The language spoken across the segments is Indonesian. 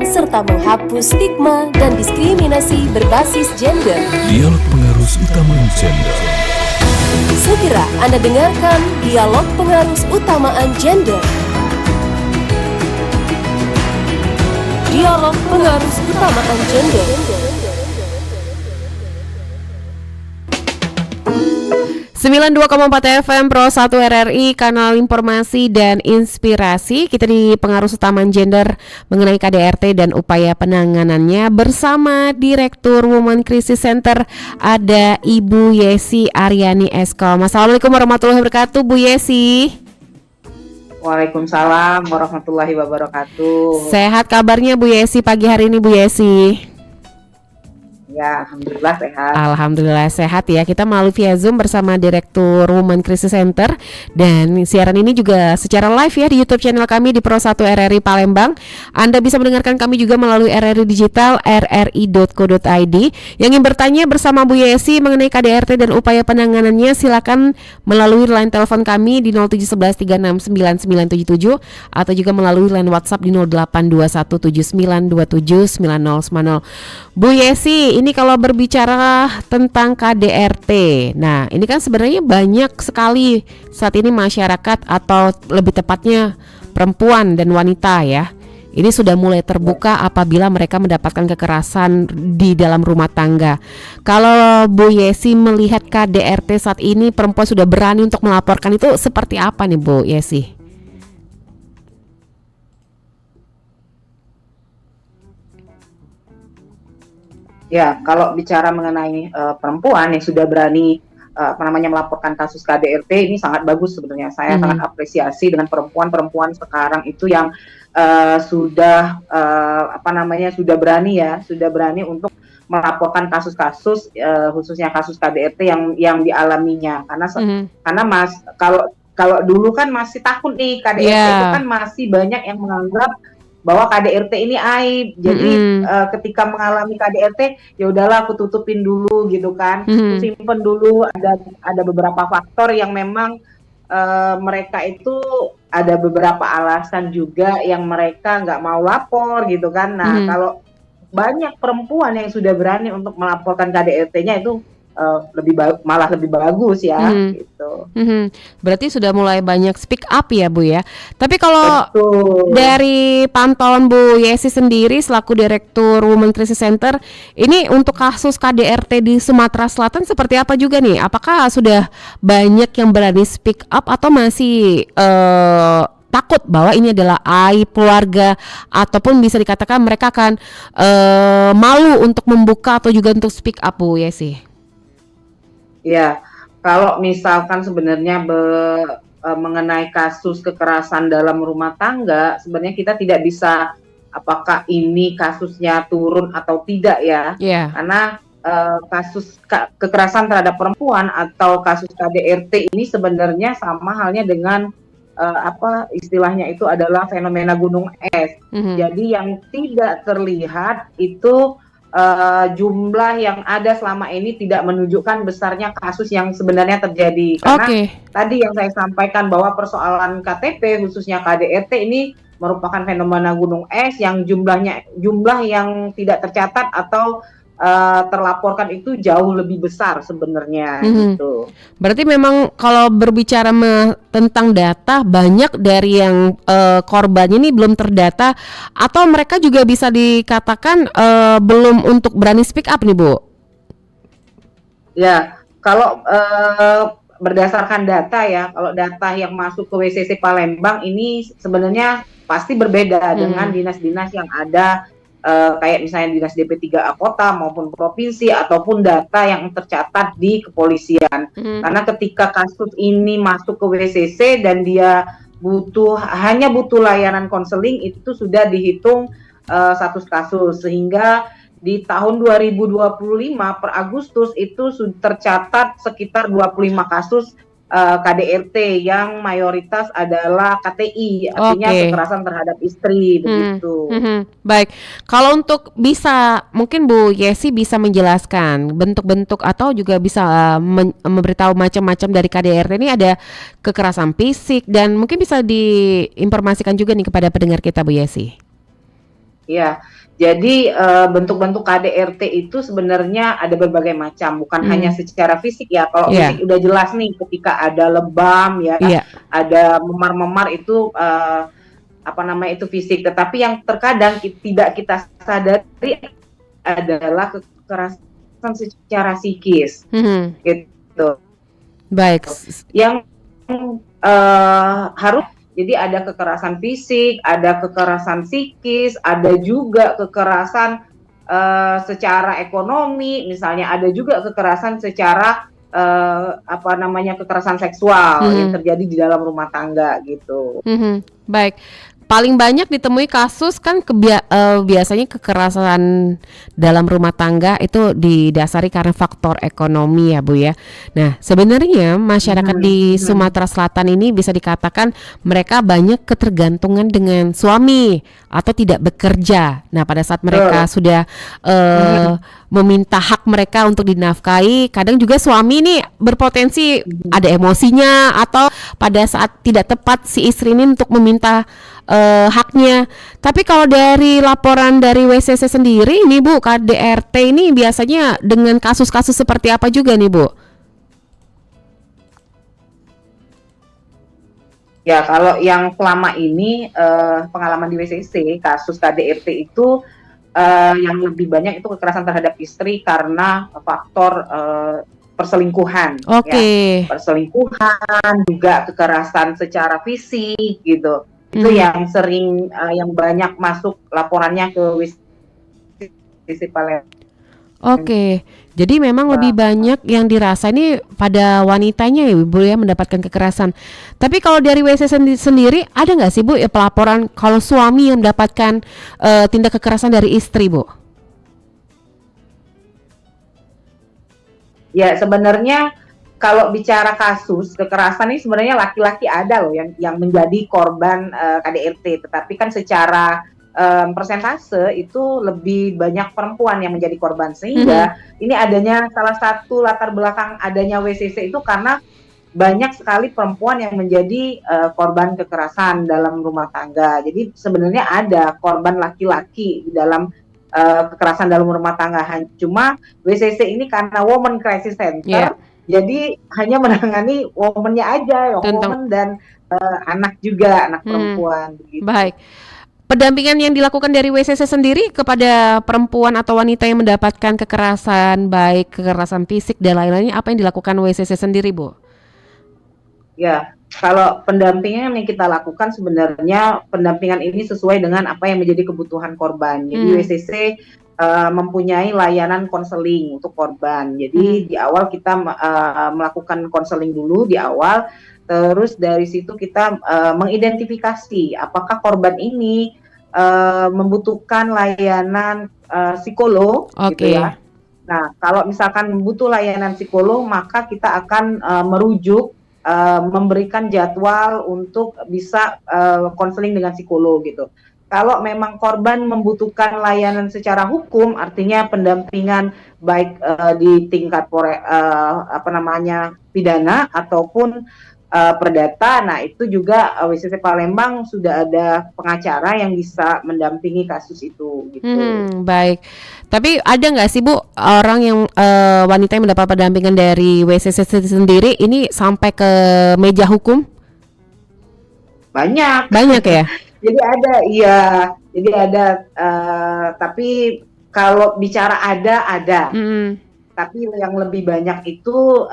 serta menghapus stigma dan diskriminasi berbasis gender. Dialog Pengarus Utamaan Gender. Segera Anda dengarkan Dialog Pengarus Utamaan Gender. Dialog Pengarus Utamaan Gender. 92,4 FM Pro 1 RRI, kanal informasi dan inspirasi. Kita di Pengarus Utamaan Gender mengenai KDRT dan upaya penanganannya bersama Direktur Women Crisis Center, ada Ibu Yesi Aryani Eskom. Assalamualaikum warahmatullahi wabarakatuh, Bu Yesi. Waalaikumsalam warahmatullahi wabarakatuh. Sehat kabarnya Bu Yesi pagi hari ini, Bu Yesi? Ya, alhamdulillah sehat. Alhamdulillah sehat ya. Kita melalui via Zoom bersama Direktur Women Crisis Center, dan siaran ini juga secara live ya di YouTube channel kami di Pro 1 RRI Palembang. Anda bisa mendengarkan kami juga melalui RRI Digital rri.co.id. Yang ingin bertanya bersama Bu Yesi mengenai KDRT dan upaya penanganannya, silakan melalui line telepon kami di 0711369977 atau juga melalui line WhatsApp di 082179279090. Bu Yesi, ini kalau berbicara tentang KDRT, nah ini kan sebenarnya banyak sekali saat ini masyarakat, atau lebih tepatnya perempuan dan wanita ya, ini sudah mulai terbuka apabila mereka mendapatkan kekerasan di dalam rumah tangga. Kalau Bu Yesi melihat KDRT saat ini, perempuan sudah berani untuk melaporkan, itu seperti apa nih Bu Yesi? Ya, kalau bicara mengenai perempuan yang sudah berani melaporkan kasus KDRT, ini sangat bagus sebenarnya. Saya sangat apresiasi dengan perempuan-perempuan sekarang itu yang sudah sudah berani untuk melaporkan kasus-kasus khususnya kasus KDRT yang dialaminya. Karena kalau dulu kan masih takut nih KDRT, itu kan masih banyak yang menganggap bahwa KDRT ini aib. Jadi ketika mengalami KDRT, ya udahlah aku tutupin dulu gitu kan. Simpen dulu, ada beberapa faktor yang memang mereka itu ada beberapa alasan juga yang mereka nggak mau lapor gitu kan. Nah, kalau banyak perempuan yang sudah berani untuk melaporkan KDRT-nya, itu malah lebih bagus ya gitu. Berarti sudah mulai banyak speak up ya Bu ya. Tapi kalau dari pantauan Bu Yesi sendiri selaku Direktur Women Crisis Center, ini untuk kasus KDRT di Sumatera Selatan seperti apa juga nih? Apakah sudah banyak yang berani speak up atau masih takut bahwa ini adalah aib keluarga, ataupun bisa dikatakan mereka akan malu untuk membuka atau juga untuk speak up, Bu Yesi? Ya, kalau misalkan sebenarnya mengenai kasus kekerasan dalam rumah tangga, sebenarnya kita tidak bisa apakah ini kasusnya turun atau tidak ya. Karena kasus kekerasan terhadap perempuan atau kasus KDRT ini sebenarnya sama halnya dengan istilahnya itu adalah fenomena gunung es. Jadi yang tidak terlihat itu jumlah yang ada selama ini tidak menunjukkan besarnya kasus yang sebenarnya terjadi. Karena tadi yang saya sampaikan bahwa persoalan KTP khususnya KDRT ini merupakan fenomena gunung es yang jumlah yang tidak tercatat atau terlaporkan itu jauh lebih besar sebenarnya gitu. Berarti memang kalau berbicara tentang data, banyak dari yang korbannya ini belum terdata, atau mereka juga bisa dikatakan belum untuk berani speak up nih Bu? Ya, kalau berdasarkan data ya, kalau data yang masuk ke WCC Palembang ini sebenarnya pasti berbeda dengan dinas-dinas yang ada, kayak misalnya dinas DP3A kota maupun provinsi, ataupun data yang tercatat di kepolisian. Karena ketika kasus ini masuk ke WCC dan dia hanya butuh layanan konseling, itu sudah dihitung satu kasus, sehingga di tahun 2025 per Agustus itu tercatat sekitar 25 kasus KDRT yang mayoritas adalah KTI, artinya kekerasan terhadap istri begitu. Baik, kalau untuk mungkin Bu Yesi bisa menjelaskan bentuk-bentuk atau juga bisa memberitahu macam-macam dari KDRT ini, ada kekerasan fisik dan mungkin bisa diinformasikan juga nih kepada pendengar kita Bu Yesi. Iya, jadi bentuk-bentuk KDRT itu sebenarnya ada berbagai macam, bukan hanya secara fisik ya. Kalau Iya, fisik udah jelas nih, ketika ada lebam ya, iya. ada memar-memar itu apa namanya itu fisik. Tetapi yang terkadang tidak kita sadari adalah kekerasan secara psikis, Mhm. gitu. Baik. Yang harus jadi ada kekerasan fisik, ada kekerasan psikis, ada juga kekerasan secara ekonomi, misalnya ada juga kekerasan secara apa namanya kekerasan seksual yang Mhm. terjadi di dalam rumah tangga gitu. Mhm. Baik. Paling banyak ditemui kasus kan biasanya kekerasan dalam rumah tangga itu didasari karena faktor ekonomi ya Bu ya. Nah sebenarnya masyarakat Mhm, di mhm. Sumatera Selatan ini bisa dikatakan mereka banyak ketergantungan dengan suami atau tidak bekerja. Nah pada saat mereka Betul. sudah Mhm, meminta hak mereka untuk dinafkahi, kadang juga suami ini berpotensi mhm. ada emosinya atau pada saat tidak tepat si istri ini untuk meminta haknya. Tapi kalau dari laporan dari WCC sendiri ini Bu, KDRT ini biasanya dengan kasus-kasus seperti apa juga nih Bu? Ya, kalau yang selama ini pengalaman di WCC kasus KDRT itu yang lebih banyak itu kekerasan terhadap istri karena faktor perselingkuhan, Oke. ya, perselingkuhan juga kekerasan secara fisik gitu. Itu Mhm. yang sering yang banyak masuk laporannya ke WCC Palembang. Oke. Jadi memang lebih banyak yang dirasa ini pada wanitanya ya Bu ya mendapatkan kekerasan. Tapi kalau dari WC sendiri ada nggak sih Bu ya pelaporan kalau suami yang mendapatkan tindak kekerasan dari istri Bu? Ya, sebenarnya kalau bicara kasus kekerasan ini sebenarnya laki-laki ada loh yang menjadi korban KDRT, tetapi kan secara persentase itu lebih banyak perempuan yang menjadi korban Mhm. sehingga ini adanya salah satu latar belakang adanya WCC itu karena banyak sekali perempuan yang menjadi korban kekerasan dalam rumah tangga. Jadi sebenarnya ada korban laki-laki di dalam kekerasan dalam rumah tangga. Cuma WCC ini karena Women Crisis Ya, Center, jadi hanya menangani woman-nya aja, young tentang woman dan anak juga, anak mhm. perempuan begitu. Baik. Pendampingan yang dilakukan dari WCC sendiri kepada perempuan atau wanita yang mendapatkan kekerasan baik kekerasan fisik dan lain-lainnya apa yang dilakukan WCC sendiri Bu? Ya, kalau pendampingan yang kita lakukan sebenarnya pendampingan ini sesuai dengan apa yang menjadi kebutuhan korban. Jadi Hmm. WCC mempunyai layanan konseling untuk korban. Mhm. Jadi di awal kita melakukan konseling dulu di awal, terus dari situ kita mengidentifikasi apakah korban ini membutuhkan layanan psikolog gitu Oke. ya. Nah, kalau misalkan butuh layanan psikolog, maka kita akan merujuk memberikan jadwal untuk bisa konseling dengan psikolog gitu. Kalau memang korban membutuhkan layanan secara hukum, artinya pendampingan baik di tingkat apa namanya pidana ataupun perdata, nah itu juga WCC Palembang sudah ada pengacara yang bisa mendampingi kasus itu gitu. Baik. Tapi ada nggak sih Bu orang yang wanita yang mendapat pendampingan dari WCC sendiri ini sampai ke meja hukum? Banyak. Banyak ya? Jadi ada, iya. Jadi ada, tapi kalau bicara ada. Mhm. Tapi yang lebih banyak itu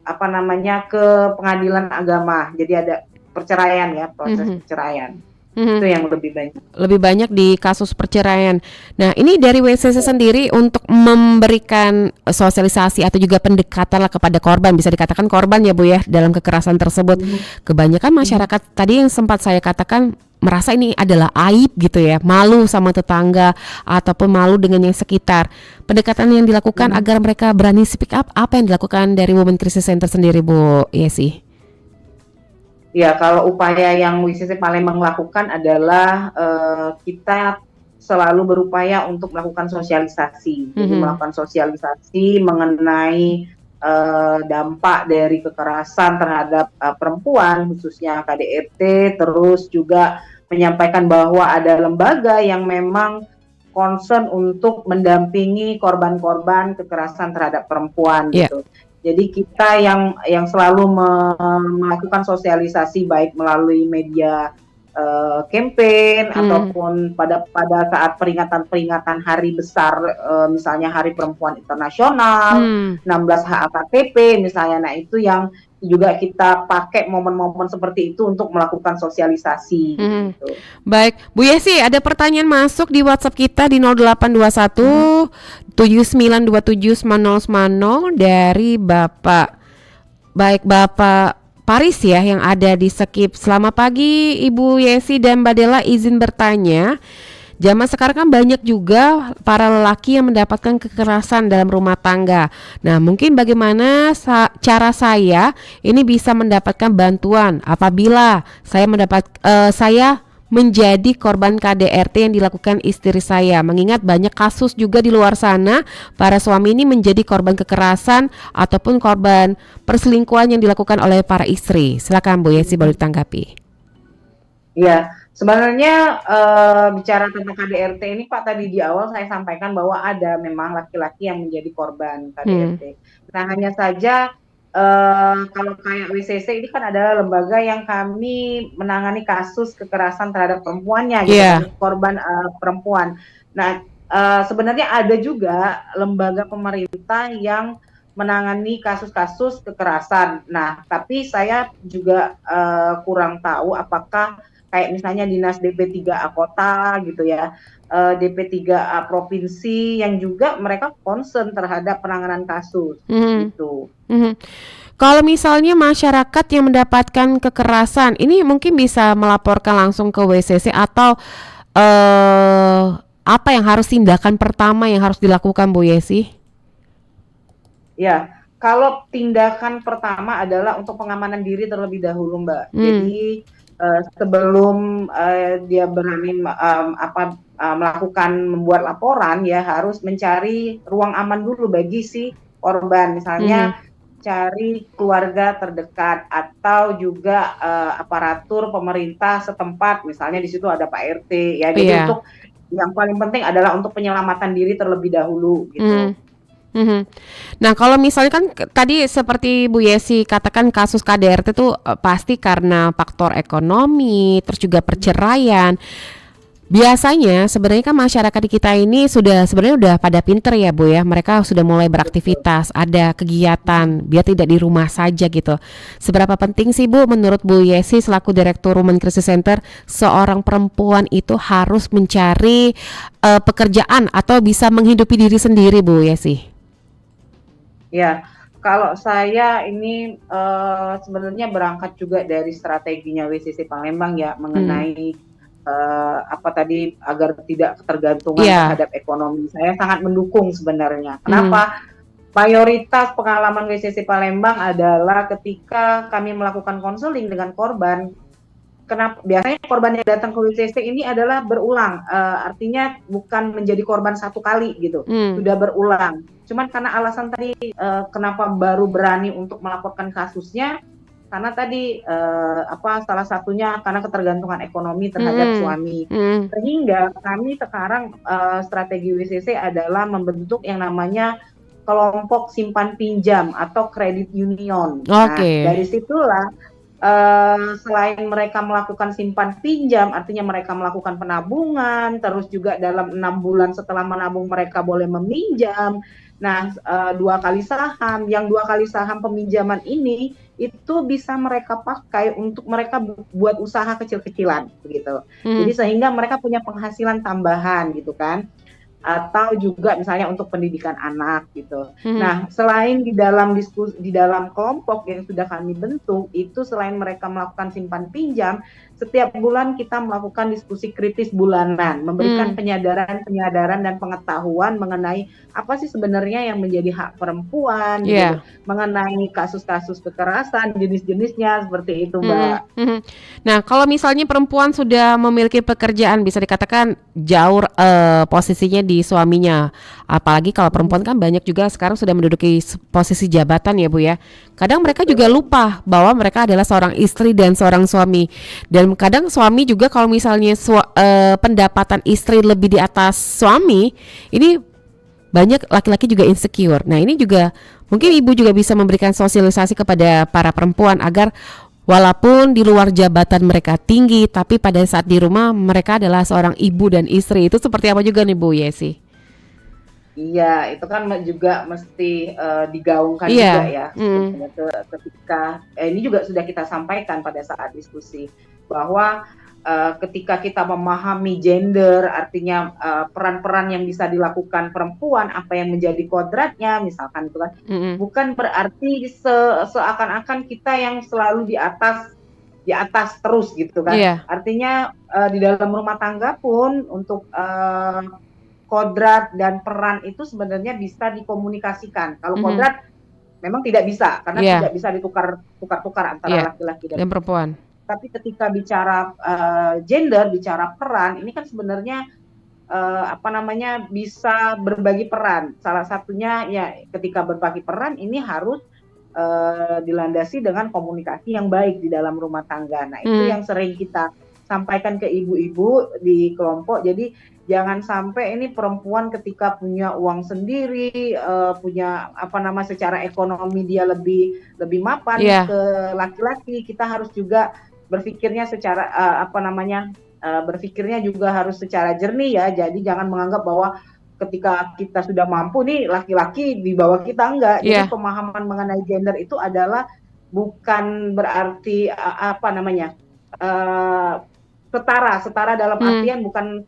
apa namanya ke pengadilan agama. Jadi ada perceraian ya, proses Mhm. perceraian. Itu Mhm. yang lebih banyak. Lebih banyak di kasus perceraian. Nah, ini dari WCC sendiri untuk memberikan sosialisasi atau juga pendekatan lah kepada korban, bisa dikatakan korban ya Bu ya dalam kekerasan tersebut. Kebanyakan masyarakat tadi yang sempat saya katakan merasa ini adalah aib gitu ya, malu sama tetangga ataupun malu dengan yang sekitar. Pendekatan yang dilakukan agar mereka berani speak up, apa yang dilakukan dari Women Crisis Center sendiri Bu Yesi? Ya, kalau upaya yang WCC Palembang lakukan adalah kita selalu berupaya untuk melakukan sosialisasi. Jadi Mhm. melakukan sosialisasi mengenai dampak dari kekerasan terhadap perempuan khususnya KDRT, terus juga menyampaikan bahwa ada lembaga yang memang concern untuk mendampingi korban-korban kekerasan terhadap perempuan gitu. Jadi kita yang selalu melakukan sosialisasi baik melalui media campaign ataupun pada saat peringatan hari besar, misalnya Hari Perempuan Internasional, 16 HAKTP misalnya. Nah, itu yang juga kita pakai momen-momen seperti itu untuk melakukan sosialisasi gitu. Baik, Bu Yesi, ada pertanyaan masuk di WhatsApp kita di 0821 7927 00 dari Bapak Paris ya yang ada di Skip. Selamat pagi Ibu Yesi dan Mbak Della, izin bertanya. Zaman sekarang kan banyak juga para lelaki yang mendapatkan kekerasan dalam rumah tangga. Nah, mungkin bagaimana cara saya ini bisa mendapatkan bantuan apabila saya menjadi korban KDRT yang dilakukan istri saya. Mengingat banyak kasus juga di luar sana para suami ini menjadi korban kekerasan ataupun korban perselingkuhan yang dilakukan oleh para istri. Silakan Bu Yesi baru ditanggapi. Ya, sebenarnya bicara tentang KDRT ini Pak, tadi di awal saya sampaikan bahwa ada memang laki-laki yang menjadi korban KDRT. Nah, hanya saja kalau kayak WCC ini kan adalah lembaga yang kami menangani kasus kekerasan terhadap perempuannya, gitu, korban perempuan. Nah, sebenarnya ada juga lembaga pemerintah yang menangani kasus-kasus kekerasan. Nah, tapi saya juga kurang tahu apakah kayak misalnya Dinas DP3A Kota gitu ya, DP3A Provinsi yang juga mereka concern terhadap penanganan kasus gitu. Kalau misalnya masyarakat yang mendapatkan kekerasan, ini mungkin bisa melaporkan langsung ke WCC atau apa yang harus tindakan pertama yang harus dilakukan Bu Yesi? Ya, kalau tindakan pertama adalah untuk pengamanan diri terlebih dahulu, Mbak. Jadi sebelum dia berani membuat laporan, ya harus mencari ruang aman dulu bagi si korban, misalnya cari keluarga terdekat atau juga aparatur pemerintah setempat, misalnya di situ ada Pak RT ya. Jadi untuk yang paling penting adalah untuk penyelamatan diri terlebih dahulu gitu. Nah, kalau misalnya kan tadi seperti Bu Yesi katakan kasus KDRT itu pasti karena faktor ekonomi, terus juga perceraian. Biasanya sebenarnya kan masyarakat di kita ini sebenarnya udah pada pinter ya Bu ya. Mereka sudah mulai beraktivitas, ada kegiatan biar tidak di rumah saja gitu. Seberapa penting sih Bu menurut Bu Yesi selaku Direktur Women Crisis Center seorang perempuan itu harus mencari pekerjaan atau bisa menghidupi diri sendiri Bu Yesi? Ya, kalau saya ini sebenarnya berangkat juga dari strateginya WCC Palembang ya mengenai agar tidak ketergantungan terhadap ekonomi. Saya sangat mendukung sebenarnya. Kenapa? Mayoritas pengalaman WCC Palembang adalah ketika kami melakukan konseling dengan korban. Biasanya korban yang datang ke WCC ini adalah berulang, artinya bukan menjadi korban satu kali gitu, sudah berulang. Cuman karena alasan tadi kenapa baru berani untuk melaporkan kasusnya, karena tadi salah satunya karena ketergantungan ekonomi terhadap suami. Sehingga kami sekarang strategi WCC adalah membentuk yang namanya kelompok simpan pinjam atau credit union. Nah, dari situlah selain mereka melakukan simpan pinjam, artinya mereka melakukan penabungan, terus juga dalam 6 bulan setelah menabung mereka boleh meminjam. Nah, 2 kali saham, yang 2 kali saham peminjaman ini itu bisa mereka pakai untuk mereka buat usaha kecil-kecilan begitu. Jadi sehingga mereka punya penghasilan tambahan gitu kan. Atau juga misalnya untuk pendidikan anak gitu. Nah, selain di dalam kelompok yang sudah kami bentuk itu, selain mereka melakukan simpan pinjam, setiap bulan kita melakukan diskusi kritis bulanan, memberikan penyadaran dan pengetahuan mengenai apa sih sebenarnya yang menjadi hak perempuan, gitu, mengenai kasus-kasus kekerasan, jenis-jenisnya seperti itu, Mbak. Nah, kalau misalnya perempuan sudah memiliki pekerjaan, bisa dikatakan jauh posisinya di suaminya. Apalagi kalau perempuan kan banyak juga sekarang sudah menduduki posisi jabatan ya Bu ya. Kadang mereka juga lupa bahwa mereka adalah seorang istri dan seorang suami. Dan kadang suami juga kalau misalnya pendapatan istri lebih di atas suami, ini banyak laki-laki juga insecure. Nah, ini juga mungkin ibu juga bisa memberikan sosialisasi kepada para perempuan agar walaupun di luar jabatan mereka tinggi, tapi pada saat di rumah mereka adalah seorang ibu dan istri. Itu seperti apa juga nih Bu Yesi? Iya, itu kan juga mesti digaungkan Iya. juga ya. Ketika ini juga sudah kita sampaikan pada saat diskusi bahwa ketika kita memahami gender, artinya peran-peran yang bisa dilakukan perempuan, apa yang menjadi kodratnya, misalkan itu kan, bukan berarti seakan-akan kita yang selalu di atas terus gitu kan. Iya. Artinya di dalam rumah tangga pun untuk kodrat dan peran itu sebenarnya bisa dikomunikasikan. Kalau kodrat memang tidak bisa karena tidak bisa ditukar-tukar antara laki-laki dan perempuan. Tapi ketika bicara gender, bicara peran, ini kan sebenarnya bisa berbagi peran. Salah satunya ya ketika berbagi peran ini harus dilandasi dengan komunikasi yang baik di dalam rumah tangga. Nah, itu yang sering kita sampaikan ke ibu-ibu di kelompok. Jadi jangan sampai ini perempuan ketika punya uang sendiri, punya secara ekonomi dia lebih mapan ke laki-laki. Kita harus juga berpikirnya secara berpikirnya juga harus secara jernih ya. Jadi jangan menganggap bahwa ketika kita sudah mampu nih laki-laki di bawah kita, enggak. Jadi pemahaman mengenai gender itu adalah bukan berarti setara dalam artian bukan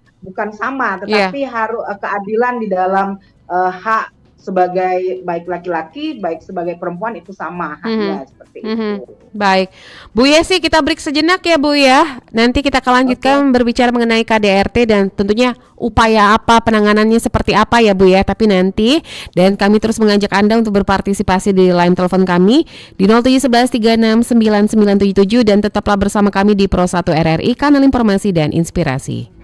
sama, tetapi harus keadilan di dalam hak sebagai baik laki-laki baik sebagai perempuan itu sama haknya seperti itu. Baik, Bu Yesi, kita break sejenak ya Bu ya. Nanti kita akan lanjutkan berbicara mengenai KDRT dan tentunya upaya apa, penanganannya seperti apa ya Bu ya. Tapi nanti, dan kami terus mengajak Anda untuk berpartisipasi di line telepon kami di 0711369977 dan tetaplah bersama kami di Pro 1 RRI, kanal informasi dan inspirasi.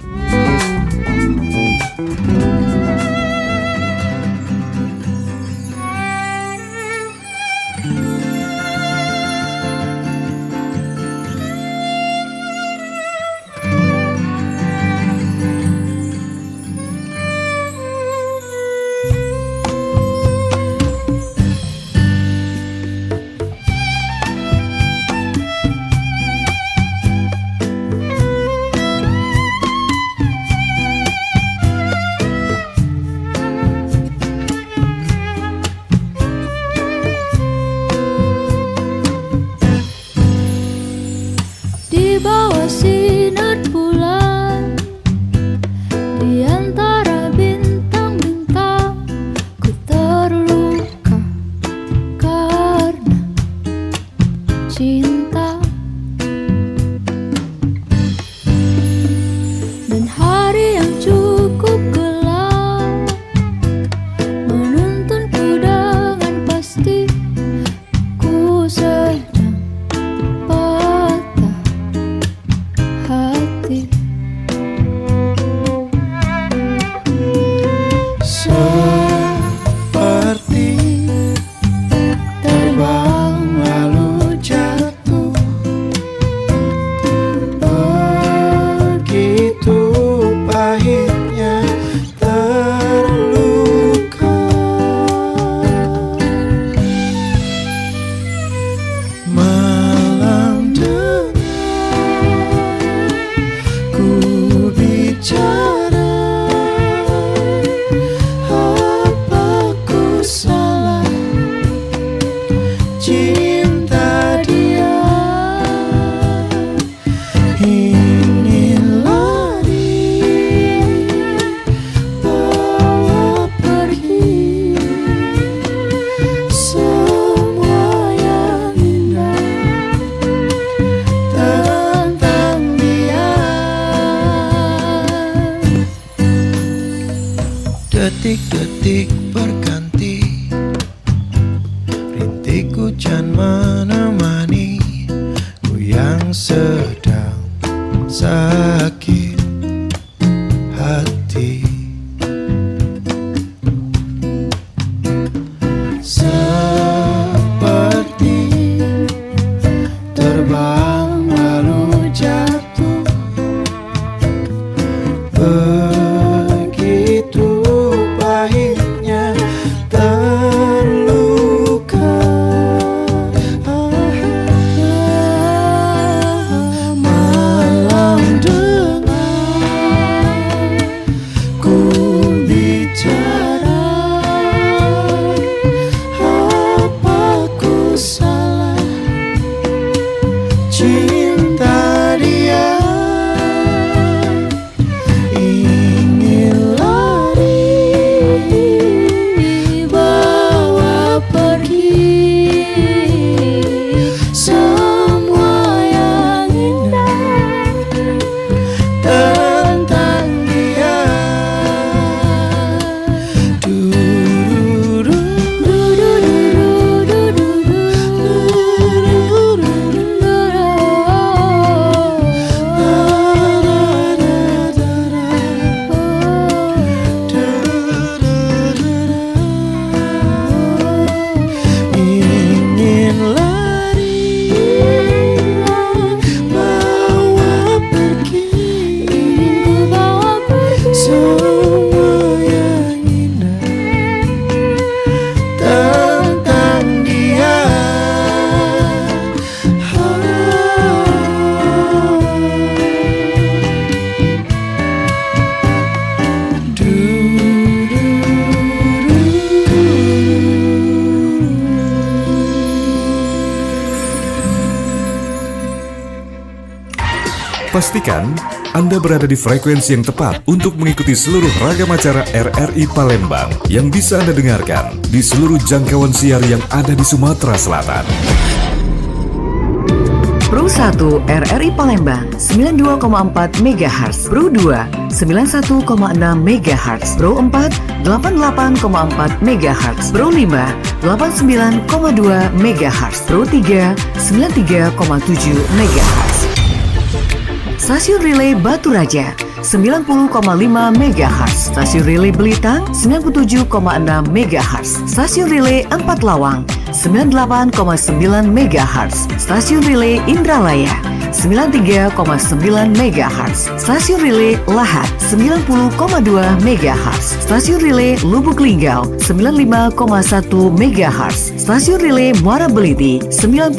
Di bawah sinar bulan, di antara bintang-bintang, ku terluka karena cinta. Dan hari yang cukup gelap menuntunku dengan pasti, ku sedang patah hati. Seperti terbang lalu jatuh, begitu pahitnya terluka. Malam dengar ku bicara, apa ku salah cinta dia? Ingin lari, bawa pergi semua yang indah tentang dia. Detik-detik berganti, rintik hujan menemani ku yang sedang sakit hati. Seperti terbang lalu jatuh, Pastikan Anda berada di frekuensi yang tepat untuk mengikuti seluruh ragam acara RRI Palembang yang bisa Anda dengarkan di seluruh jangkauan siar yang ada di Sumatera Selatan. Pro 1 RRI Palembang 92,4 MHz, Pro 2 91,6 MHz, Pro 4 88,4 MHz, Pro 5 89,2 MHz, Pro 3 93,7 MHz. Stasiun Relay Batu Raja 90,5 MHz, Stasiun Relay Belitang 97,6 MHz, Stasiun Relay 4 Lawang 98,9 MHz, Stasiun Relay Indralaya 93,9 MHz, Stasiun Relay Lahat 90,2 MHz, Stasiun Relay Lubuk Linggau 95,1 MHz, Stasiun Relay Muara Beliti 90,0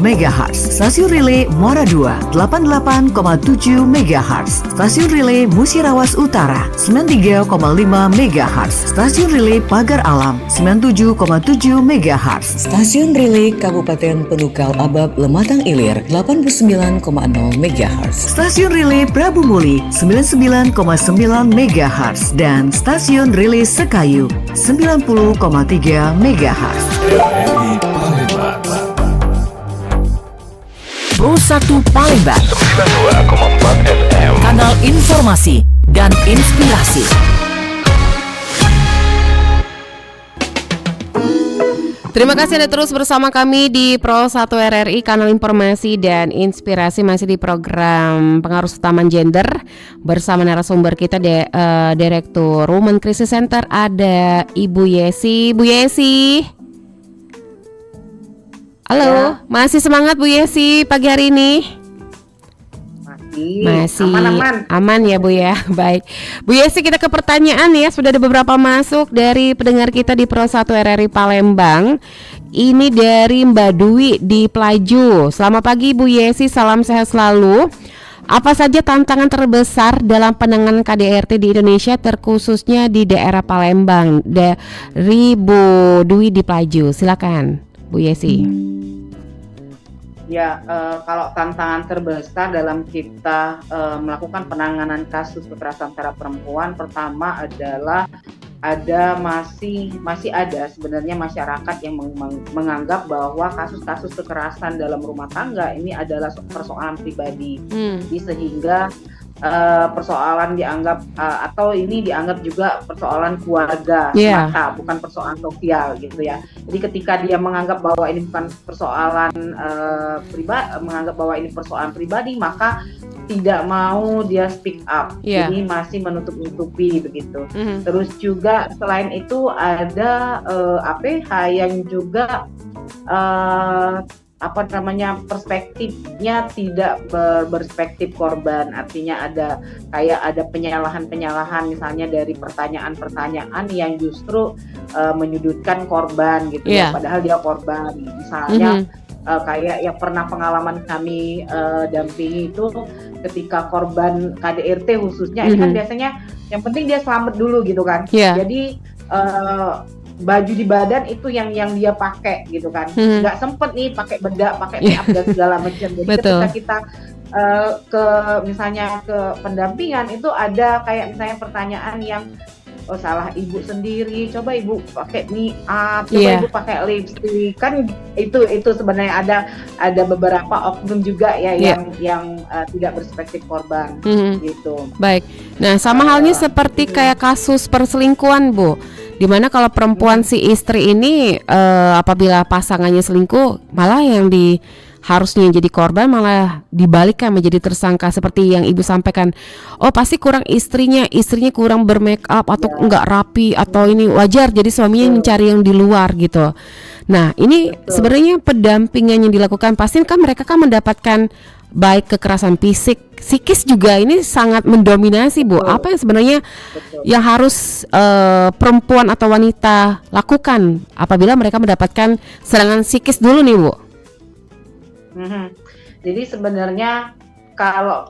MHz, Stasiun Relay Muara 2 88,7 MHz, Stasiun Relay Musirawas Utara 93,5 MHz, Stasiun Relay Pagar Alam 97,7 MHz, Stasiun Relay Kabupaten Penukal Abab Lematang Ilir 89,0 MHz, Stasiun Relay Prabu Muli 99,9 MHz, dan Stasiun Relay Sekayu 90,3 MHz. RRI Palembang. Pro 1 Palembang 92,4 FM. Kanal informasi dan inspirasi. Terima kasih Anda terus bersama kami di Pro 1 RRI, kanal informasi dan inspirasi, masih di program Pengaruh Utama Gender bersama narasumber kita Direktur Women Crisis Center, ada Ibu Yesi. Bu Yesi. Halo, masih semangat Bu Yesi pagi hari ini? Masih aman ya Bu ya. Baik Bu Yesi, kita ke pertanyaan ya. Sudah ada beberapa masuk dari pendengar kita di Pro 1 RRI Palembang. Ini dari Mbak Dwi di Pelaju. Selamat pagi Bu Yesi, salam sehat selalu. Apa saja tantangan terbesar dalam penanganan KDRT di Indonesia, terkhususnya di daerah Palembang? Dari Bu Dwi di Pelaju. Silakan Bu Yesi. Ya, kalau tantangan terbesar dalam kita melakukan penanganan kasus kekerasan terhadap perempuan, pertama adalah masih ada sebenarnya masyarakat yang menganggap bahwa kasus-kasus kekerasan dalam rumah tangga ini adalah persoalan pribadi, sehingga persoalan dianggap atau ini dianggap juga persoalan keluarga semata, bukan persoalan sosial gitu ya. Jadi ketika dia menganggap bahwa ini bukan persoalan persoalan pribadi, maka tidak mau dia speak up. Jadi masih menutup-nutupi begitu. Terus juga selain itu ada APH yang juga perspektifnya tidak berperspektif korban, artinya ada penyalahan misalnya dari pertanyaan-pertanyaan yang justru menyudutkan korban gitu ya, padahal dia korban. Misalnya kayak yang pernah pengalaman kami dampingi itu, ketika korban KDRT khususnya, ini kan biasanya yang penting dia selamat dulu gitu kan. Jadi baju di badan itu yang dia pakai gitu kan, nggak sempet nih pakai bedak, pakai make up dan segala macam. Jadi ketika kita misalnya ke pendampingan itu ada kayak misalnya pertanyaan yang salah ibu sendiri, coba ibu pakai make up, coba ibu pakai lipstick, kan itu sebenarnya ada beberapa oknum juga ya yang tidak berperspektif korban gitu. Baik. Nah, sama halnya seperti kayak kasus perselingkuhan Bu, dimana kalau perempuan si istri ini apabila pasangannya selingkuh, malah yang harusnya jadi korban malah dibalikkan menjadi tersangka, seperti yang Ibu sampaikan. Oh, pasti kurang istrinya kurang bermake up atau enggak rapi, atau ini wajar jadi suaminya mencari yang di luar gitu. Nah, ini sebenarnya pendampingan yang dilakukan, pasti kan mereka kan mendapatkan baik kekerasan fisik, psikis juga, ini sangat mendominasi Bu. Apa yang sebenarnya yang harus perempuan atau wanita lakukan apabila mereka mendapatkan serangan psikis dulu nih Bu? Jadi sebenarnya kalau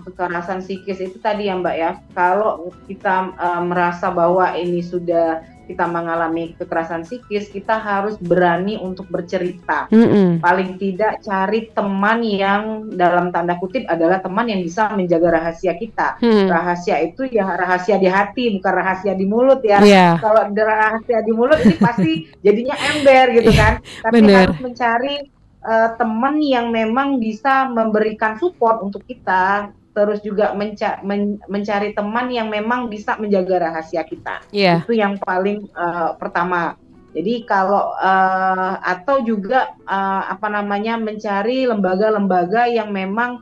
kekerasan psikis itu tadi ya Mbak ya, kalau kita merasa bahwa ini sudah kita mengalami kekerasan psikis, kita harus berani untuk bercerita. Paling tidak cari teman yang dalam tanda kutip adalah teman yang bisa menjaga rahasia kita. Rahasia itu ya rahasia di hati, bukan rahasia di mulut ya. Kalau ada rahasia di mulut ini pasti jadinya ember gitu kan. Tapi harus mencari teman yang memang bisa memberikan support untuk kita. Terus juga mencari teman yang memang bisa menjaga rahasia kita. Itu yang paling pertama. Jadi kalau atau juga mencari lembaga-lembaga yang memang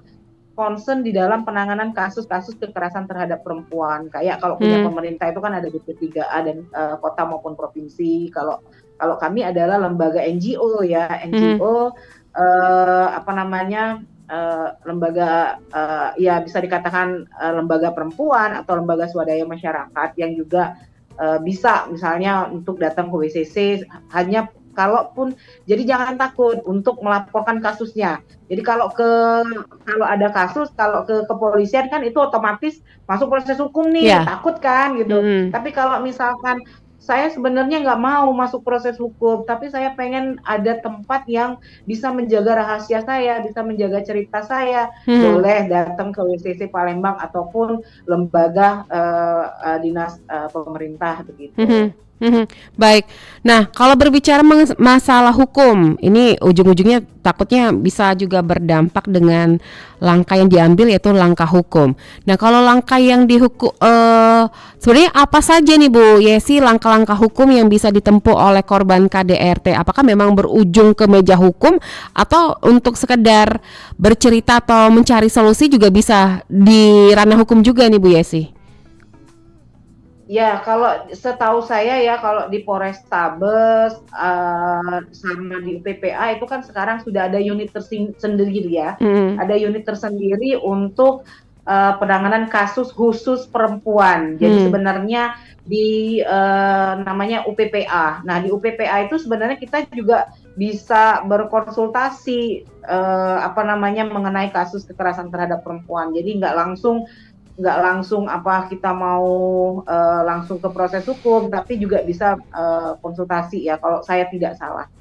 concern di dalam penanganan kasus-kasus kekerasan terhadap perempuan. Kayak kalau punya pemerintah itu kan ada BP3A dan kota maupun provinsi. Kalau kami adalah lembaga NGO ya, NGO lembaga ya bisa dikatakan lembaga perempuan atau lembaga swadaya masyarakat yang juga bisa misalnya untuk datang ke WCC hanya kalaupun, jadi jangan takut untuk melaporkan kasusnya. Jadi kalau ada kasus, kalau ke kepolisian kan itu otomatis masuk proses hukum nih, takut kan gitu. Tapi kalau misalkan saya sebenarnya nggak mau masuk proses hukum, tapi saya pengen ada tempat yang bisa menjaga rahasia saya, bisa menjaga cerita saya. Boleh datang ke WCC Palembang ataupun lembaga dinas pemerintah begitu. Baik. Nah, kalau berbicara masalah hukum, ini ujung-ujungnya takutnya bisa juga berdampak dengan langkah yang diambil, yaitu langkah hukum. Nah, kalau langkah yang sebenarnya apa saja nih Bu Yesi langkah-langkah hukum yang bisa ditempuh oleh korban KDRT? Apakah memang berujung ke meja hukum atau untuk sekedar bercerita atau mencari solusi juga bisa di ranah hukum juga nih Bu Yesi? Ya, kalau setahu saya ya, kalau di Polrestabes sama di UPPA itu kan sekarang sudah ada unit tersendiri ya. Ada unit tersendiri untuk penanganan kasus khusus perempuan. Jadi sebenarnya di namanya UPPA. Nah, di UPPA itu sebenarnya kita juga bisa berkonsultasi mengenai kasus kekerasan terhadap perempuan. Jadi nggak langsung kita mau langsung ke proses hukum, tapi juga bisa konsultasi ya kalau saya tidak salah.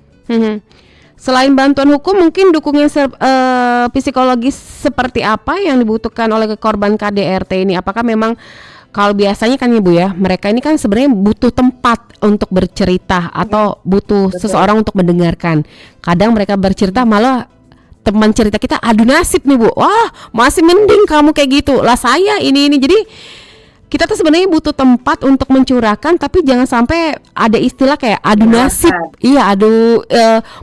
Selain bantuan hukum, mungkin dukungan psikologis seperti apa yang dibutuhkan oleh korban KDRT ini? Apakah memang kalau biasanya kan Ibu ya, mereka ini kan sebenarnya butuh tempat untuk bercerita atau butuh seseorang untuk mendengarkan. Kadang mereka bercerita malah teman cerita kita adu nasib nih Bu, wah masih mending kamu kayak gitu lah, saya ini. Jadi kita tuh sebenarnya butuh tempat untuk mencurahkan, tapi jangan sampai ada istilah kayak adu nasib. Iya,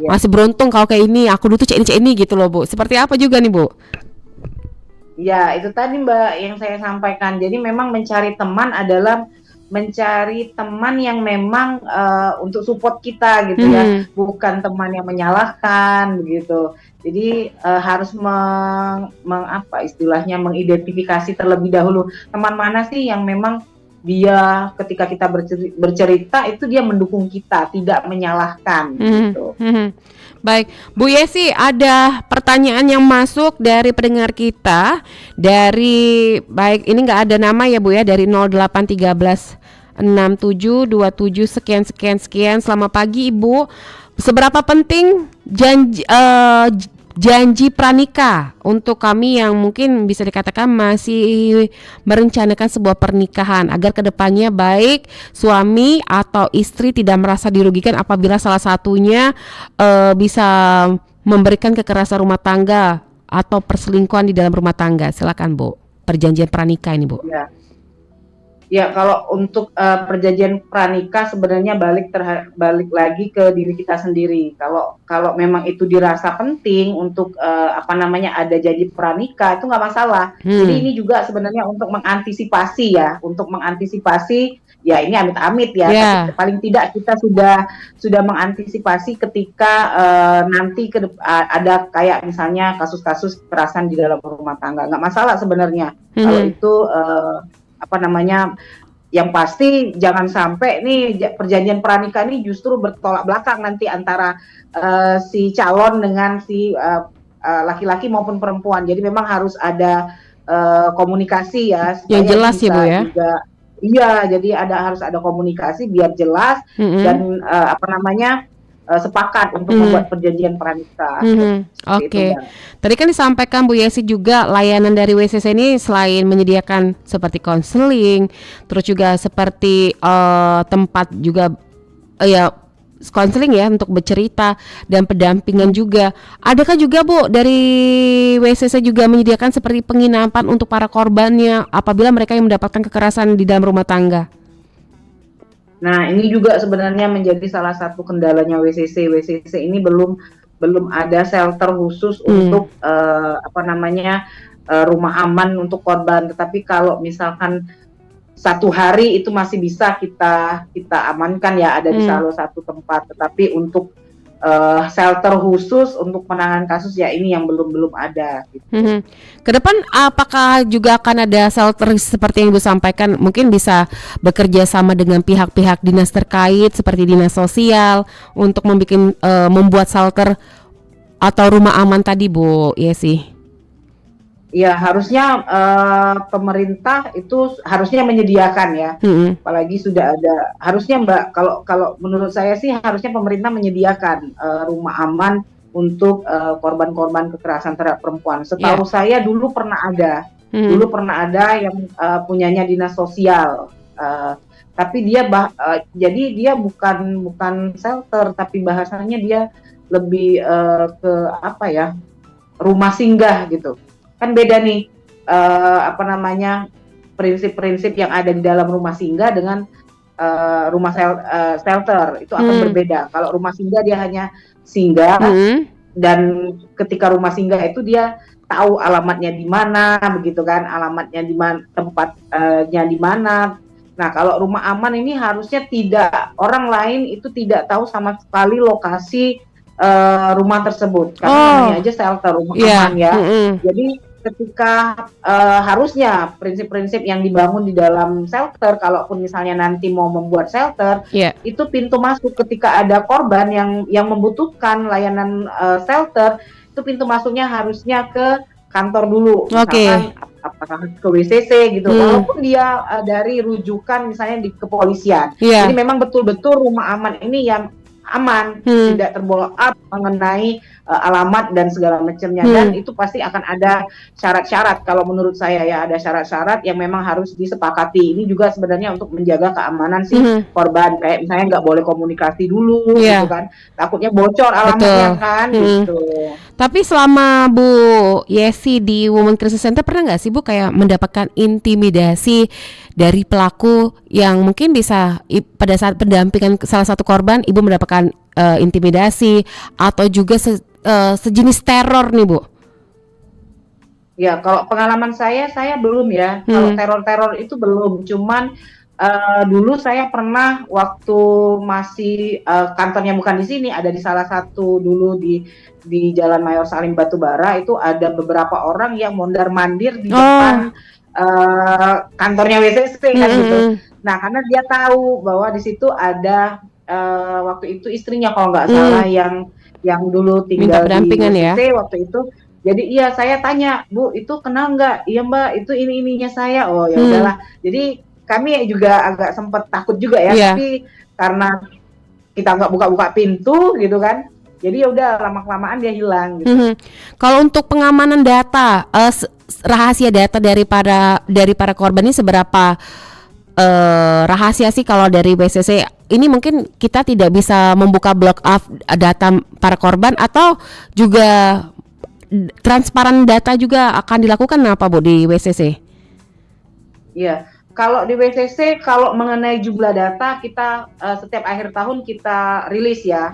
masih beruntung kalau kayak ini, aku dulu tuh cek ini gitu loh Bu. Seperti apa juga nih Bu? Ya, itu tadi Mbak yang saya sampaikan. Jadi memang mencari teman adalah mencari teman yang memang untuk support kita gitu ya, bukan teman yang menyalahkan begitu. Jadi harus mengidentifikasi terlebih dahulu teman mana sih yang memang dia ketika kita bercerita itu dia mendukung kita, tidak menyalahkan gitu. Baik, Bu Yesi, ada pertanyaan yang masuk dari pendengar kita baik ini nggak ada nama ya Bu ya, dari 0813 6727 sekian. Selamat pagi Ibu. Seberapa penting janji pranikah untuk kami yang mungkin bisa dikatakan masih merencanakan sebuah pernikahan, agar kedepannya baik suami atau istri tidak merasa dirugikan apabila salah satunya bisa memberikan kekerasan rumah tangga atau perselingkuhan di dalam rumah tangga. Silakan Bu, perjanjian pranikah ini Bu. Ya, kalau untuk perjanjian pranikah sebenarnya balik lagi ke diri kita sendiri. Kalau memang itu dirasa penting untuk ada janji pranikah, itu nggak masalah. Jadi ini juga sebenarnya untuk mengantisipasi ya ini amit-amit ya. Tapi paling tidak kita sudah mengantisipasi ketika nanti ada kayak misalnya kasus-kasus kekerasan di dalam rumah tangga. Nggak masalah sebenarnya kalau itu yang pasti jangan sampai nih perjanjian pranikah ini justru bertolak belakang nanti antara si calon dengan si laki-laki maupun perempuan. Jadi memang harus ada komunikasi ya yang jelas ya Bu ya. Iya, jadi harus ada komunikasi biar jelas dan sepakat untuk membuat perjanjian pranikah. Seperti itu, Oke. Mbak. Tadi kan disampaikan Bu Yesi juga layanan dari WCC ini selain menyediakan seperti konseling, terus juga seperti tempat juga ya konseling ya untuk bercerita dan pendampingan juga. Adakah juga Bu dari WCC juga menyediakan seperti penginapan untuk para korbannya apabila mereka yang mendapatkan kekerasan di dalam rumah tangga? Nah, ini juga sebenarnya menjadi salah satu kendalanya WCC. WCC ini belum ada shelter khusus untuk rumah aman untuk korban. Tetapi kalau misalkan satu hari itu masih bisa kita amankan ya, ada di salah satu tempat. Tetapi untuk shelter khusus untuk penanganan kasus ya ini yang belum ada. Gitu. Ke depan apakah juga akan ada shelter seperti yang Ibu sampaikan, mungkin bisa bekerja sama dengan pihak-pihak dinas terkait seperti dinas sosial untuk membuat shelter atau rumah aman tadi Bu Yesi? Ya harusnya pemerintah itu harusnya menyediakan ya, apalagi sudah ada. Harusnya Mbak, kalau menurut saya sih harusnya pemerintah menyediakan rumah aman untuk korban-korban kekerasan terhadap perempuan. Setahu saya dulu pernah ada, yang punyanya dinas sosial. Tapi dia jadi dia bukan shelter, tapi bahasanya dia lebih ke rumah singgah gitu. Kan beda nih prinsip-prinsip yang ada di dalam rumah singgah dengan rumah shelter itu akan berbeda. Kalau rumah singgah dia hanya singgah dan ketika rumah singgah itu dia tahu alamatnya di mana, begitu kan, alamatnya di mana, tempatnya di mana. Nah, kalau rumah aman ini harusnya orang lain itu tidak tahu sama sekali lokasi rumah tersebut karena namanya aja shelter rumah aman ya. Jadi ketika harusnya prinsip-prinsip yang dibangun di dalam shelter, kalaupun misalnya nanti mau membuat shelter, itu pintu masuk ketika ada korban yang membutuhkan layanan shelter, itu pintu masuknya harusnya ke kantor dulu, misalkan apakah ke WCC gitu, walaupun dia dari rujukan misalnya di kepolisian. Jadi memang betul-betul rumah aman ini yang aman, tidak terbolak mengenai alamat dan segala macamnya, dan itu pasti akan ada syarat-syarat. Kalau menurut saya ya ada syarat-syarat yang memang harus disepakati. Ini juga sebenarnya untuk menjaga keamanan si korban, kayak misalnya nggak boleh komunikasi dulu, gitu kan, takutnya bocor alamatnya kan, gitu. Tapi selama Bu Yesi di Women Crisis Center pernah nggak sih Bu kayak mendapatkan intimidasi dari pelaku yang mungkin bisa pada saat pendampingan salah satu korban Ibu mendapatkan intimidasi atau juga sejenis teror nih Bu? Ya kalau pengalaman saya belum ya. Kalau teror-teror itu belum. Cuman dulu saya pernah waktu masih kantornya bukan di sini, ada di salah satu dulu di Jalan Mayor Salim Batubara, itu ada beberapa orang yang mondar-mandir di depan kantornya WCC kan gitu. Nah karena dia tahu bahwa di situ ada waktu itu istrinya kalau nggak salah yang dulu tinggal di WCC waktu itu. Jadi iya saya tanya, Bu itu kenal nggak? Iya Mbak, itu ininya saya. Oh ya udahlah. Jadi kami juga agak sempat takut juga ya, tapi karena kita nggak buka-buka pintu gitu kan, jadi ya udah lama-kelamaan dia hilang. Gitu. Kalau untuk pengamanan data, rahasia data dari para korban ini seberapa rahasia sih kalau dari WCC? Ini mungkin kita tidak bisa membuka block up data para korban atau juga transparan data juga akan dilakukan apa Bu di WCC? Iya, kalau di WCC kalau mengenai jumlah data kita setiap akhir tahun kita rilis ya.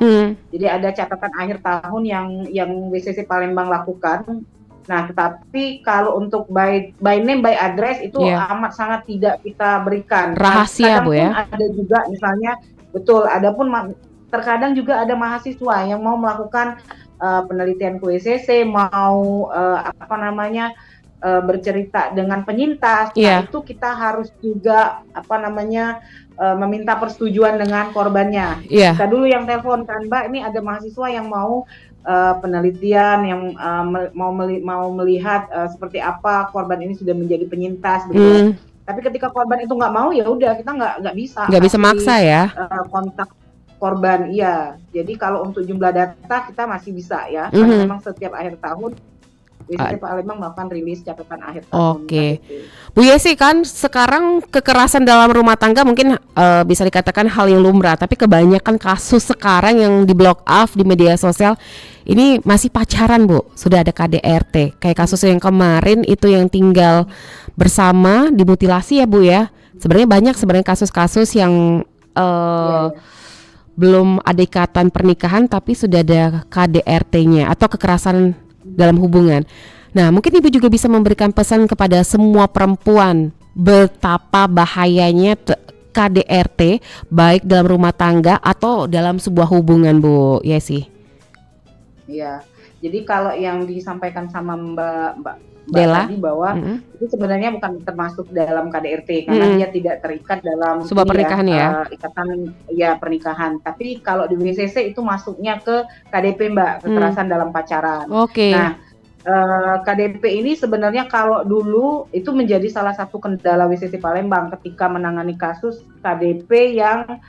Jadi ada catatan akhir tahun yang WCC Palembang lakukan. Nah, tetapi kalau untuk by name by address itu amat sangat tidak kita berikan. Rahasia Bu ya. Ada juga misalnya terkadang juga ada mahasiswa yang mau melakukan penelitian ke WCC, mau bercerita dengan penyintas. Nah, itu kita harus juga meminta persetujuan dengan korbannya. Kita dulu yang telepon kan, Mbak, ini ada mahasiswa yang mau penelitian, yang mau melihat seperti apa korban ini sudah menjadi penyintas begitu. Tapi ketika korban itu nggak mau, ya udah kita nggak bisa Nggak bisa kasih maksa ya. kontak korban. Iya. Jadi kalau untuk jumlah data kita masih bisa ya, karena memang setiap akhir tahun WCC Palembang melakukan rilis catatan akhir tahun. Oke. KDP. Bu Yesi, kan sekarang kekerasan dalam rumah tangga mungkin bisa dikatakan hal yang lumrah, tapi kebanyakan kasus sekarang yang di blow up di media sosial ini masih pacaran, Bu. Sudah ada KDRT. Kayak kasus yang kemarin itu yang tinggal bersama dimutilasi ya, Bu ya. Sebenarnya banyak kasus-kasus yang belum ada ikatan pernikahan tapi sudah ada KDRT-nya atau kekerasan dalam hubungan. Nah, mungkin Ibu juga bisa memberikan pesan kepada semua perempuan betapa bahayanya KDRT baik dalam rumah tangga atau dalam sebuah hubungan, Bu Yesi. Iya. Jadi kalau yang disampaikan sama Mbak Della tadi bahwa itu sebenarnya bukan termasuk dalam KDRT karena dia tidak terikat dalam sebuah pernikahan ikatan pernikahan. Tapi kalau di WCC itu masuknya ke KDP, Mbak, kekerasan dalam pacaran. Oke. Nah, KDP ini sebenarnya kalau dulu itu menjadi salah satu kendala WCC Palembang ketika menangani kasus KDP yang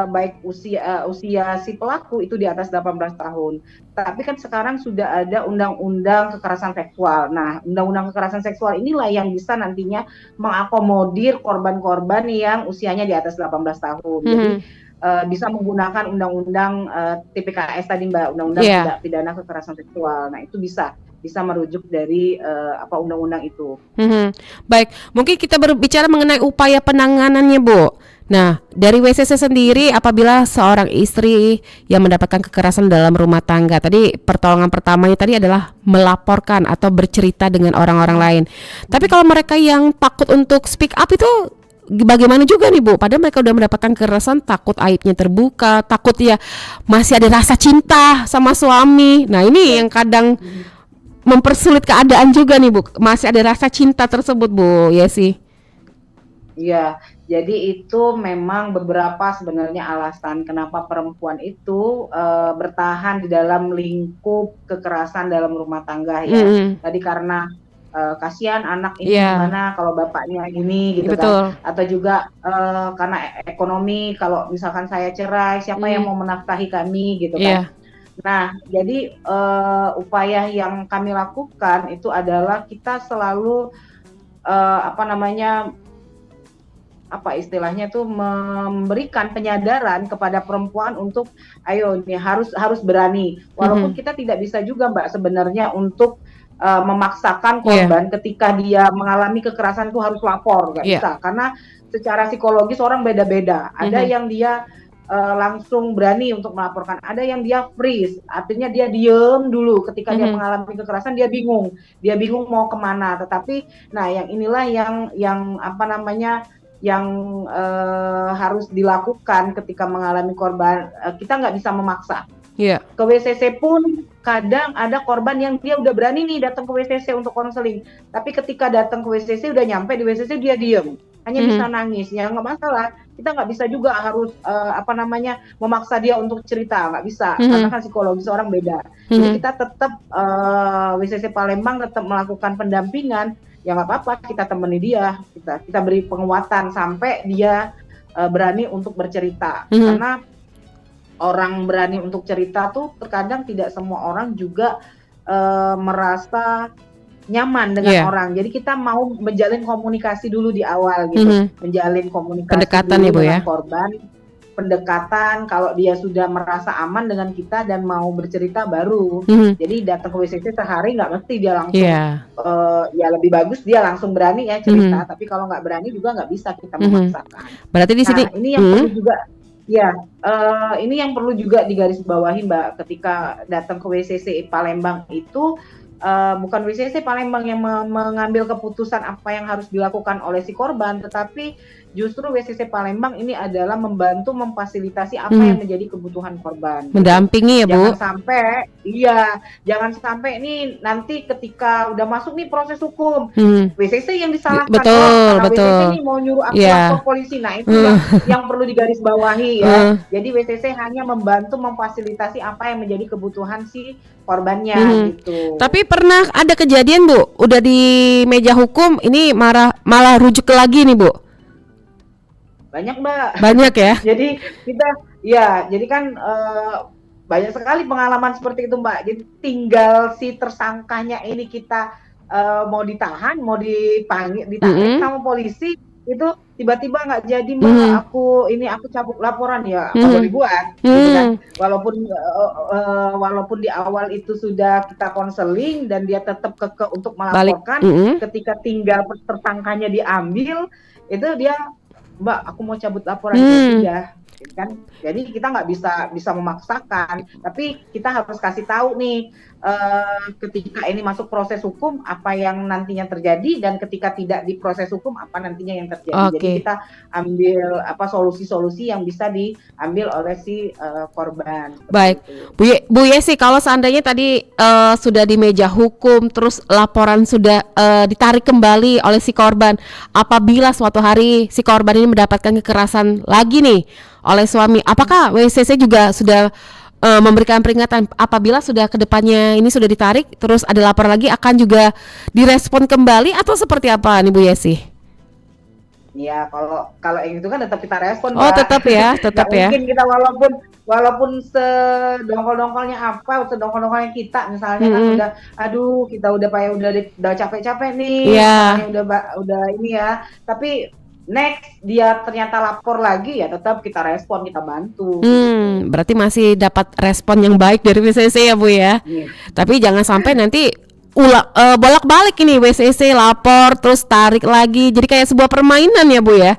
baik usia si pelaku itu di atas 18 tahun. Tapi kan sekarang sudah ada undang-undang kekerasan seksual. Nah, undang-undang kekerasan seksual inilah yang bisa nantinya mengakomodir korban-korban yang usianya di atas 18 tahun. Jadi bisa menggunakan undang-undang TPKS tadi, Mbak, undang-undang tindak pidana kekerasan seksual. Nah, itu bisa merujuk dari undang-undang itu. Baik, mungkin kita berbicara mengenai upaya penanganannya, Bu. Nah, dari WCC sendiri apabila seorang istri yang mendapatkan kekerasan dalam rumah tangga, tadi pertolongan pertamanya tadi adalah melaporkan atau bercerita dengan orang-orang lain. Tapi kalau mereka yang takut untuk speak up itu bagaimana juga nih, Bu? Padahal mereka udah mendapatkan kekerasan, takut aibnya terbuka, takut ya masih ada rasa cinta sama suami. Nah, ini yang kadang mempersulit keadaan juga nih, Bu. Masih ada rasa cinta tersebut, Bu Yesi. Iya, jadi itu memang beberapa sebenarnya alasan kenapa perempuan itu bertahan di dalam lingkup kekerasan dalam rumah tangga ya. Tadi karena kasihan anak ini gimana kalau bapaknya ini gitu. Betul. Kan. Atau juga karena ekonomi, kalau misalkan saya cerai, siapa yang mau menafkahi kami gitu kan. Nah, jadi upaya yang kami lakukan itu adalah kita selalu istilahnya tuh memberikan penyadaran kepada perempuan untuk ayo ini harus berani. Walaupun kita tidak bisa juga, Mbak, sebenarnya untuk memaksakan korban ketika dia mengalami kekerasan itu harus lapor, nggak bisa. Karena secara psikologis orang beda-beda. Ada yang dia langsung berani untuk melaporkan, ada yang dia freeze, artinya dia diem dulu ketika dia mengalami kekerasan, dia bingung mau kemana. Tetapi, nah yang inilah yang harus dilakukan ketika mengalami korban. Kita nggak bisa memaksa. Ke WCC pun kadang ada korban yang dia udah berani nih datang ke WCC untuk konseling, tapi ketika datang ke WCC udah nyampe di WCC dia diem, hanya bisa nangis. Ya nggak masalah, kita nggak bisa juga harus memaksa dia untuk cerita, nggak bisa, karena kan psikologis orang beda. Jadi kita tetap WCC Palembang tetap melakukan pendampingan. Ya nggak apa-apa, kita temani dia, kita beri penguatan sampai dia berani untuk bercerita. Karena orang berani untuk cerita tuh terkadang tidak semua orang juga merasa nyaman dengan orang. Jadi kita mau menjalin komunikasi dulu di awal gitu, menjalin komunikasi pendekatan dulu ya, Bu, dengan ya? korban. Pendekatan, kalau dia sudah merasa aman dengan kita dan mau bercerita baru. Jadi datang ke WCC sehari nggak mesti dia langsung ya lebih bagus dia langsung berani ya cerita. Tapi kalau nggak berani juga nggak bisa kita memaksakan. Berarti di sini ini yang perlu juga ini yang perlu juga digarisbawahi, Mbak, ketika datang ke WCC Palembang itu bukan WCC Palembang yang mengambil keputusan apa yang harus dilakukan oleh si korban, tetapi justru WCC Palembang ini adalah membantu memfasilitasi apa yang menjadi kebutuhan korban. Mendampingi ya Bu. Jangan sampai ini nanti ketika udah masuk nih proses hukum, WCC yang disalahkan. Betul. WCC ini mau nyuruh aku lapor polisi. Nah itu yang perlu digarisbawahi ya. Jadi WCC hanya membantu memfasilitasi apa yang menjadi kebutuhan si korbannya gitu. Tapi pernah ada kejadian Bu, udah di meja hukum ini malah rujuk lagi nih Bu. Banyak Mbak. Banyak ya. Jadi jadi kan banyak sekali pengalaman seperti itu Mbak. Jadi tinggal si tersangkanya ini kita mau ditahan, mau ditarik sama polisi, itu tiba-tiba nggak jadi Mbak. Aku cabut laporan ya, kalau dibuat. Gitu kan. Walaupun di awal itu sudah kita konseling dan dia tetap kekeh untuk melaporkan, ketika tinggal tersangkanya diambil, itu dia Mbak, aku mau cabut laporan sudah, kan? Jadi kita nggak bisa memaksakan, tapi kita harus kasih tahu nih ketika ini masuk proses hukum apa yang nantinya terjadi dan ketika tidak di proses hukum apa nantinya yang terjadi. Jadi kita ambil solusi-solusi yang bisa diambil oleh si korban. Baik, Bu Yesi, kalau seandainya tadi sudah di meja hukum, terus laporan sudah ditarik kembali oleh si korban, apabila suatu hari si korban ini mendapatkan kekerasan lagi nih oleh suami, apakah WCC juga sudah memberikan peringatan apabila sudah kedepannya ini sudah ditarik, terus ada lapor lagi akan juga direspon kembali atau seperti apa nih Bu Yesi? Ya kalau yang itu kan tetap kita respon. Oh Mbak. tetap ya. Mungkin kita walaupun sedongkol-dongkolnya sedongkol-dongkolnya kita misalnya kan kita udah capek-capek nih, udah ini ya, tapi next dia ternyata lapor lagi ya tetap kita respon, kita bantu. Berarti masih dapat respon yang baik dari WCC ya Bu ya. Tapi jangan sampai nanti bolak-balik ini WCC lapor terus tarik lagi, jadi kayak sebuah permainan ya Bu ya.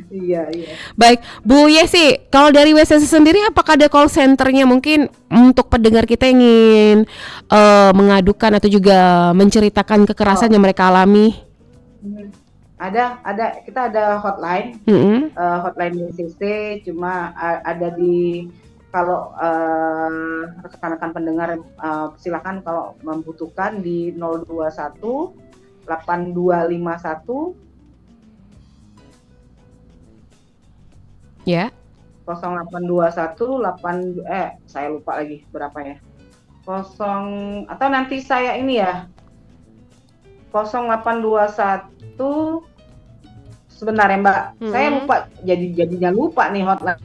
Iya. Baik, Bu Yesi, kalau dari WCC sendiri apakah ada call centernya mungkin untuk pendengar kita yang ingin mengadukan atau juga menceritakan kekerasan yang mereka alami? Ada kita ada hotline, hotline WCC, cuma ada di kalau rekan-rekan pendengar silakan kalau membutuhkan di 021 8251 ya 0821 saya lupa lagi berapa ya, atau nanti saya ini ya 0821 sebentar ya Mbak, saya lupa jadinya lupa nih hotline.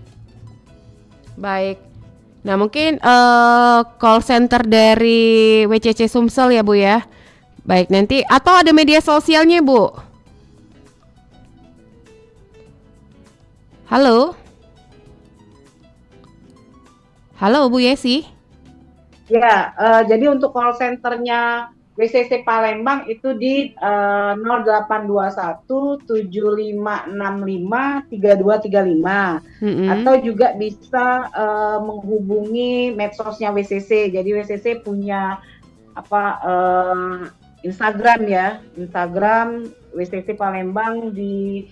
Baik, nah mungkin call center dari WCC Sumsel ya Bu ya. Baik, nanti atau ada media sosialnya Bu. Halo Bu Yesi. Ya, jadi untuk call centernya WCC Palembang itu di 0821 7565 3235 atau juga bisa menghubungi medsosnya WCC. Jadi WCC punya Instagram ya, Instagram WCC Palembang di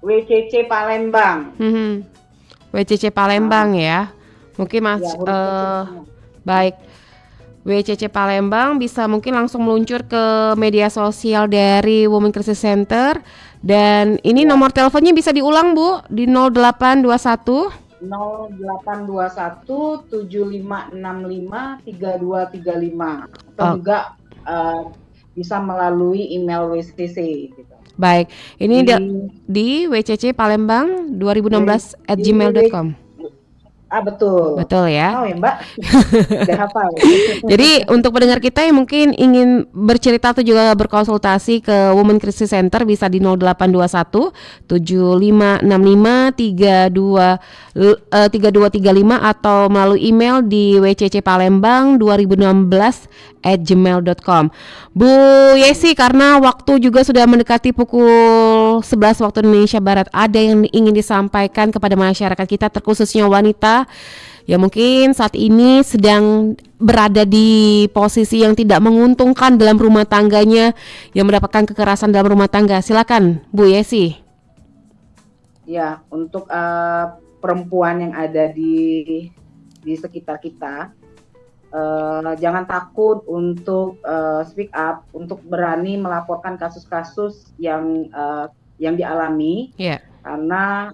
WCC Palembang. WCC Palembang ya. Mungkin baik. WCC Palembang bisa mungkin langsung meluncur ke media sosial dari Women Crisis Center, dan ini nomor teleponnya bisa diulang Bu di 0821 7565 3235 atau juga bisa melalui email WCC gitu. Baik, ini di WCC Palembang 2016@gmail.com. Betul. Betul ya. Oh ya Mbak. Udah hafal. Jadi untuk pendengar kita yang mungkin ingin bercerita atau juga berkonsultasi ke Women Crisis Center bisa di 0821 7565 3235 atau melalui email di wccpalembang 2016@gmail.com. Bu Yesi, karena waktu juga sudah mendekati pukul pukul 11 waktu Indonesia Barat, ada yang ingin disampaikan kepada masyarakat kita, terkhususnya wanita yang mungkin saat ini sedang berada di posisi yang tidak menguntungkan dalam rumah tangganya, yang mendapatkan kekerasan dalam rumah tangga? Silakan Bu Yesi. Ya, untuk perempuan yang ada di sekitar kita, jangan takut untuk speak up, untuk berani melaporkan kasus-kasus yang dialami. Yeah. Karena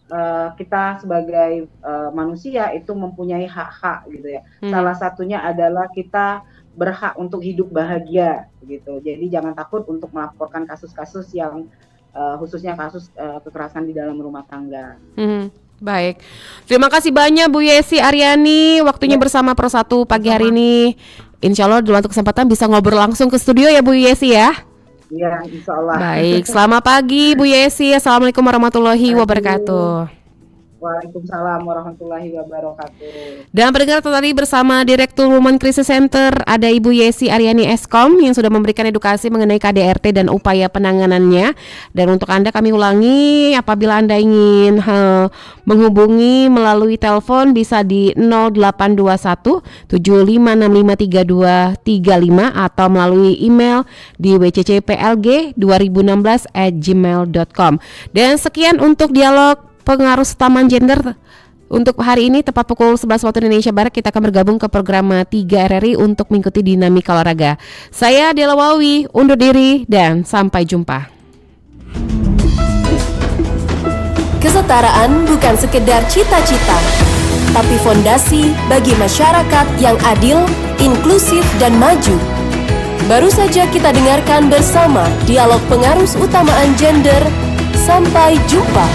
kita sebagai manusia itu mempunyai hak-hak gitu ya. Salah satunya adalah kita berhak untuk hidup bahagia gitu. Jadi jangan takut untuk melaporkan kasus-kasus yang khususnya kasus kekerasan di dalam rumah tangga. Baik, terima kasih banyak Bu Yesi Aryani, waktunya bersama Pro 1 pagi hari ini. Insya Allah dalam kesempatan bisa ngobrol langsung ke studio ya Bu Yesi ya. Iya, insya Allah. Baik, selamat pagi Bu Yesi. Assalamualaikum warahmatullahi wabarakatuh. Waalaikumsalam warahmatullahi wabarakatuh. Dan pendengar tadi bersama Direktur Women Crisis Center ada Ibu Yesi Aryani Eskom yang sudah memberikan edukasi mengenai KDRT dan upaya penanganannya. Dan untuk Anda kami ulangi, apabila Anda ingin menghubungi melalui telepon bisa di 0821 75653235 atau melalui email di wccplg2016@gmail.com. Dan sekian untuk dialog pengaruh utama gender untuk hari ini, tepat pukul 11 waktu Indonesia Barat. Kita akan bergabung ke program 3 RRI untuk mengikuti dinamika olahraga. Saya Dela Wawi, undur diri dan sampai jumpa. Kesetaraan bukan sekedar cita-cita, tapi fondasi bagi masyarakat yang adil, inklusif, dan maju. Baru saja kita dengarkan bersama dialog pengaruh utamaan gender. Sampai jumpa.